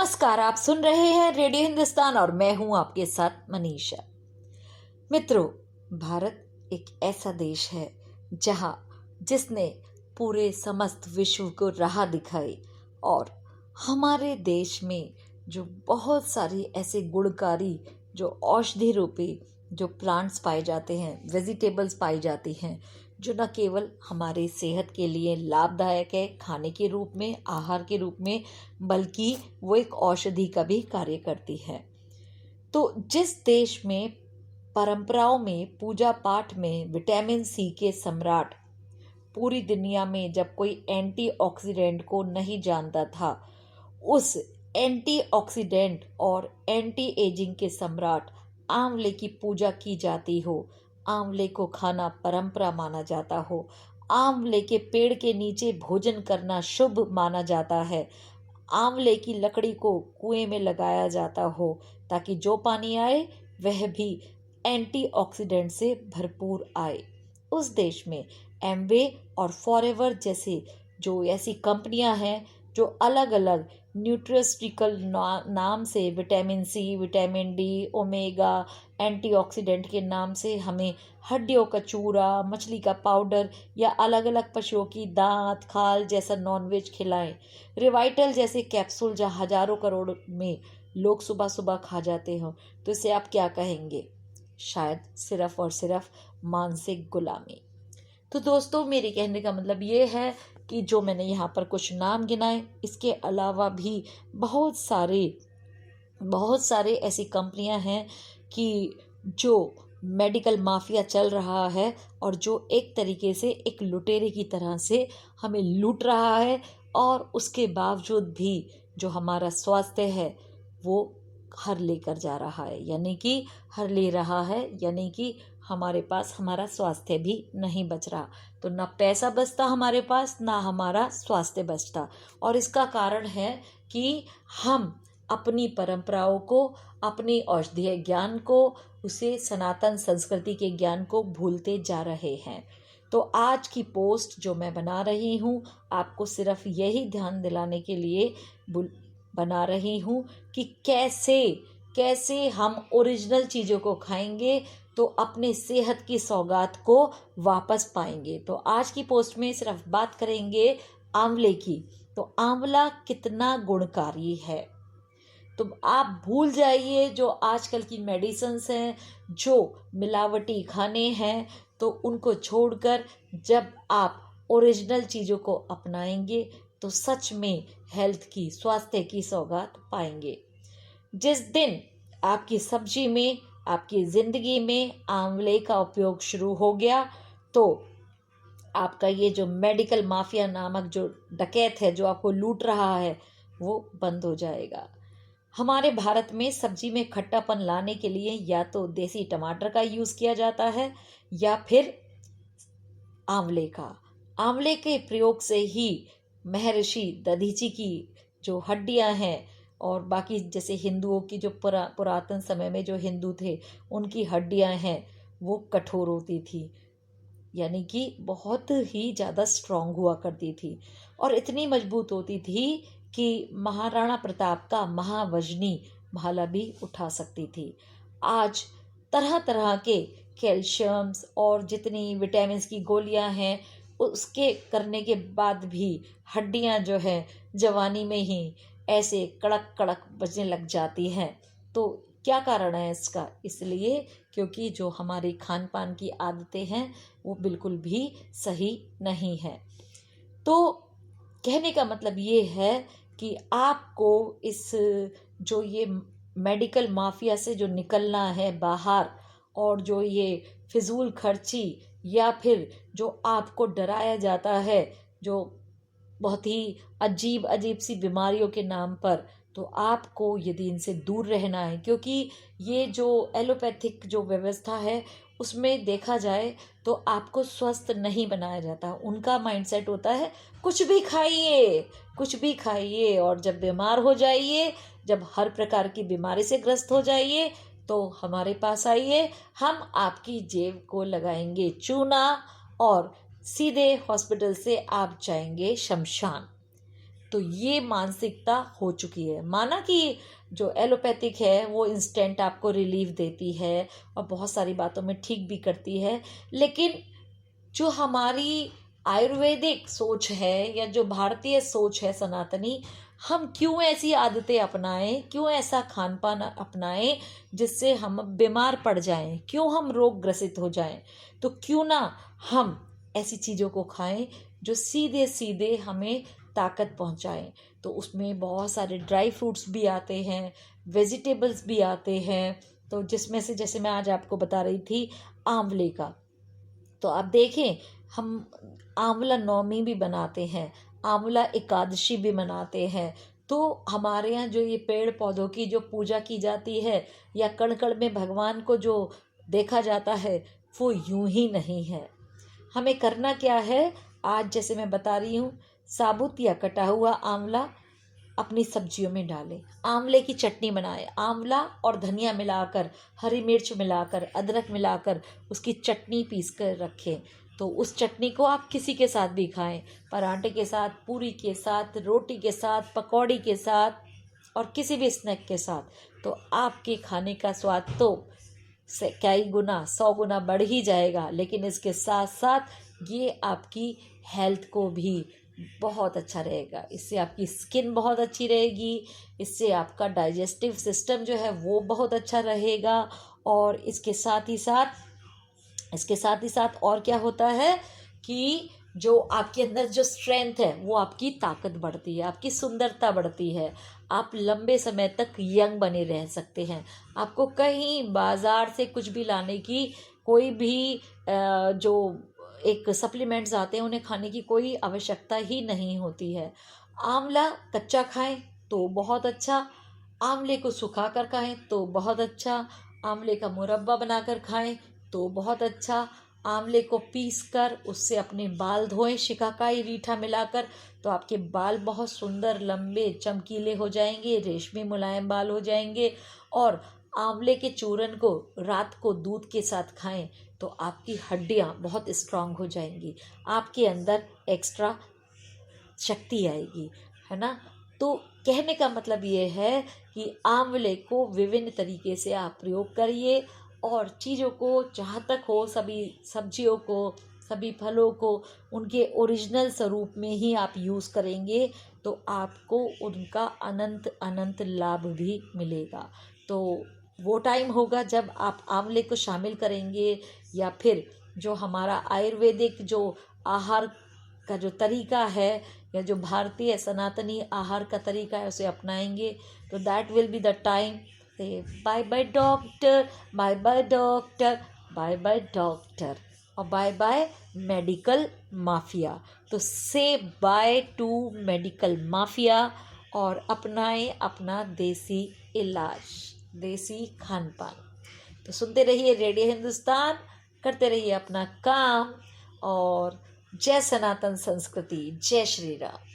नमस्कार, आप सुन रहे हैं रेडियो हिंदुस्तान और मैं हूं आपके साथ मनीषा। मित्रों, भारत एक ऐसा देश है जहां जिसने पूरे समस्त विश्व को राह दिखाई और हमारे देश में जो बहुत सारी ऐसे गुणकारी जो औषधि रूपी जो प्लांट्स पाए जाते हैं, वेजिटेबल्स पाई जाती हैं, जो न केवल हमारे सेहत के लिए लाभदायक है खाने के रूप में, आहार के रूप में, बल्कि वो एक औषधि का भी कार्य करती है। तो जिस देश में परंपराओं में, पूजा पाठ में विटामिन सी के सम्राट, पूरी दुनिया में जब कोई एंटीऑक्सीडेंट को नहीं जानता था, उस एंटीऑक्सीडेंट और एंटी एजिंग के सम्राट आंवले की पूजा की जाती हो, आंवले को खाना परंपरा माना जाता हो, आंवले के पेड़ के नीचे भोजन करना शुभ माना जाता है, आंवले की लकड़ी को कुएं में लगाया जाता हो ताकि जो पानी आए वह भी एंटीऑक्सीडेंट से भरपूर आए। उस देश में एमवे और फॉरएवर जैसे जो ऐसी कंपनियां हैं जो अलग अलग न्यूट्रिस्टिकल नाम से vitamin C, vitamin D, omega, antioxidant के नाम से हमें हड्डियों का चूरा, मछली का पाउडर या अलग अलग पशुओं की दांत, खाल जैसा नॉनवेज खिलाएं। रिवाइटल जैसे कैप्सूल जो हजारों करोड़ में लोग सुबह सुबह खा जाते हो, तो इसे आप क्या कहेंगे? शायद सिर्फ और सिर्फ मानसिक गुलामी। तो दोस्तों, मेरे कहने का मतलब ये है कि जो मैंने यहाँ पर कुछ नाम गिनाए, इसके अलावा भी बहुत सारे ऐसी कंपनियां हैं कि जो मेडिकल माफिया चल रहा है और जो एक तरीके से एक लुटेरे की तरह से हमें लूट रहा है, और उसके बावजूद भी जो हमारा स्वास्थ्य है वो हर लेकर जा रहा है, यानी कि हर ले रहा है, यानी कि हमारे पास हमारा स्वास्थ्य भी नहीं बच रहा। तो ना पैसा बचता हमारे पास, ना हमारा स्वास्थ्य बचता। और इसका कारण है कि हम अपनी परंपराओं को, अपनी औषधीय ज्ञान को, उसे सनातन संस्कृति के ज्ञान को भूलते जा रहे हैं। तो आज की पोस्ट जो मैं बना रही हूँ, आपको सिर्फ यही ध्यान दिलाने के लिए बना रही हूँ कि कैसे हम ओरिजिनल चीज़ों को खाएंगे तो अपने सेहत की सौगात को वापस पाएंगे। तो आज की पोस्ट में सिर्फ बात करेंगे आंवले की। तो आंवला कितना गुणकारी है, तो आप भूल जाइए जो आजकल की मेडिसिन्स हैं, जो मिलावटी खाने हैं, तो उनको छोड़कर जब आप ओरिजिनल चीज़ों को अपनाएंगे तो सच में हेल्थ की, स्वास्थ्य की सौगात पाएंगे। जिस दिन आपकी सब्जी में, आपकी ज़िंदगी में आंवले का उपयोग शुरू हो गया, तो आपका ये जो मेडिकल माफिया नामक जो डकैत है जो आपको लूट रहा है, वो बंद हो जाएगा। हमारे भारत में सब्जी में खट्टापन लाने के लिए या तो देसी टमाटर का यूज़ किया जाता है या फिर आंवले के प्रयोग से ही महर्षि दधीची की जो हड्डियां हैं और बाकी जैसे हिंदुओं की जो पुरातन समय में जो हिंदू थे उनकी हड्डियां हैं वो कठोर होती थी, यानी कि बहुत ही ज़्यादा स्ट्रांग हुआ करती थी और इतनी मजबूत होती थी कि महाराणा प्रताप का महावजनी भाला भी उठा सकती थी। आज तरह तरह के कैल्शियम्स और जितनी विटामिन्स की गोलियां हैं, उसके करने के बाद भी हड्डियां जो है जवानी में ही ऐसे कड़क कड़क बजने लग जाती हैं। तो क्या कारण है इसका? इसलिए क्योंकि जो हमारी खान पान की आदतें हैं वो बिल्कुल भी सही नहीं है। तो कहने का मतलब ये है कि आपको इस जो ये मेडिकल माफिया से जो निकलना है बाहर, और जो ये फिजूल खर्ची या फिर जो आपको डराया जाता है जो बहुत ही अजीब अजीब सी बीमारियों के नाम पर, तो आपको यदि इनसे दूर रहना है, क्योंकि ये जो एलोपैथिक जो व्यवस्था है उसमें देखा जाए तो आपको स्वस्थ नहीं बनाया जाता। उनका माइंडसेट होता है कुछ भी खाइए, कुछ भी खाइए, और जब बीमार हो जाइए, जब हर प्रकार की बीमारी से ग्रस्त हो जाइए तो हमारे पास आइए, हम आपकी जेब को लगाएंगे चूना और सीधे हॉस्पिटल से आप जाएंगे शमशान। तो ये मानसिकता हो चुकी है। माना कि जो एलोपैथिक है वो इंस्टेंट आपको रिलीफ देती है और बहुत सारी बातों में ठीक भी करती है, लेकिन जो हमारी आयुर्वेदिक सोच है या जो भारतीय सोच है सनातनी, हम क्यों ऐसी आदतें अपनाएं, क्यों ऐसा खान पान अपनाएं जिससे हम बीमार पड़ जाएं, क्यों हम रोग ग्रसित हो जाएं। तो क्यों ना हम ऐसी चीज़ों को खाएं जो सीधे सीधे हमें ताकत पहुंचाएं। तो उसमें बहुत सारे ड्राई फ्रूट्स भी आते हैं, वेजिटेबल्स भी आते हैं। तो जिसमें से जैसे मैं आज आपको बता रही थी आंवले का, तो आप देखें हम आंवला नवमी भी बनाते हैं, आंवला एकादशी भी मनाते हैं। तो हमारे यहाँ जो ये पेड़ पौधों की जो पूजा की जाती है या कण कण में भगवान को जो देखा जाता है, वो यूं ही नहीं है। हमें करना क्या है, आज जैसे मैं बता रही हूँ, साबुत या कटा हुआ आंवला अपनी सब्जियों में डालें, आंवले की चटनी बनाएं, आंवला और धनिया मिलाकर, हरी मिर्च मिलाकर, अदरक मिलाकर उसकी चटनी पीस कर रखें। तो उस चटनी को आप किसी के साथ भी खाएं, पराठे के साथ, पूरी के साथ, रोटी के साथ, पकौड़ी के साथ और किसी भी स्नैक के साथ। तो आपके खाने का स्वाद तो से कई गुना 100 गुना बढ़ ही जाएगा, लेकिन इसके साथ साथ ये आपकी हेल्थ को भी बहुत अच्छा रहेगा। इससे आपकी स्किन बहुत अच्छी रहेगी, इससे आपका डाइजेस्टिव सिस्टम जो है वो बहुत अच्छा रहेगा। और इसके साथ ही साथ और क्या होता है कि जो आपके अंदर जो स्ट्रेंथ है वो आपकी ताकत बढ़ती है, आपकी सुंदरता बढ़ती है, आप लंबे समय तक यंग बने रह सकते हैं। आपको कहीं बाज़ार से कुछ भी लाने की कोई भी जो एक सप्लीमेंट्स आते हैं उन्हें खाने की कोई आवश्यकता ही नहीं होती है। आंवला कच्चा खाएं तो बहुत अच्छा, आंवले को सुखा कर खाएं तो बहुत अच्छा, आंवले का मुरब्बा बनाकर खाएं तो बहुत अच्छा, आंवले को पीस कर उससे अपने बाल धोएं शिकाकाई रीठा मिलाकर, तो आपके बाल बहुत सुंदर लंबे चमकीले हो जाएंगे, रेशमी मुलायम बाल हो जाएंगे। और आंवले के चूरन को रात को दूध के साथ खाएं तो आपकी हड्डियां बहुत स्ट्रांग हो जाएंगी, आपके अंदर एक्स्ट्रा शक्ति आएगी, है ना। तो कहने का मतलब ये है कि आंवले को विभिन्न तरीके से आप प्रयोग करिए और चीज़ों को जहाँ तक हो, सभी सब्जियों को, सभी फलों को उनके ओरिजिनल स्वरूप में ही आप यूज़ करेंगे तो आपको उनका अनंत अनंत लाभ भी मिलेगा। तो वो टाइम होगा जब आप आंवले को शामिल करेंगे या फिर जो हमारा आयुर्वेदिक जो आहार का जो तरीका है या जो भारतीय सनातनी आहार का तरीका है उसे अपनाएंगे, तो that will be the time से bye bye doctor, bye bye doctor, bye bye doctor और बाय बाय मेडिकल माफिया। तो से बाय टू मेडिकल माफिया और अपनाएं अपना देसी इलाज, देसी खान पान। तो सुनते रहिए रेडियो हिंदुस्तान, करते रहिए अपना काम और जय सनातन संस्कृति, जय श्री राम।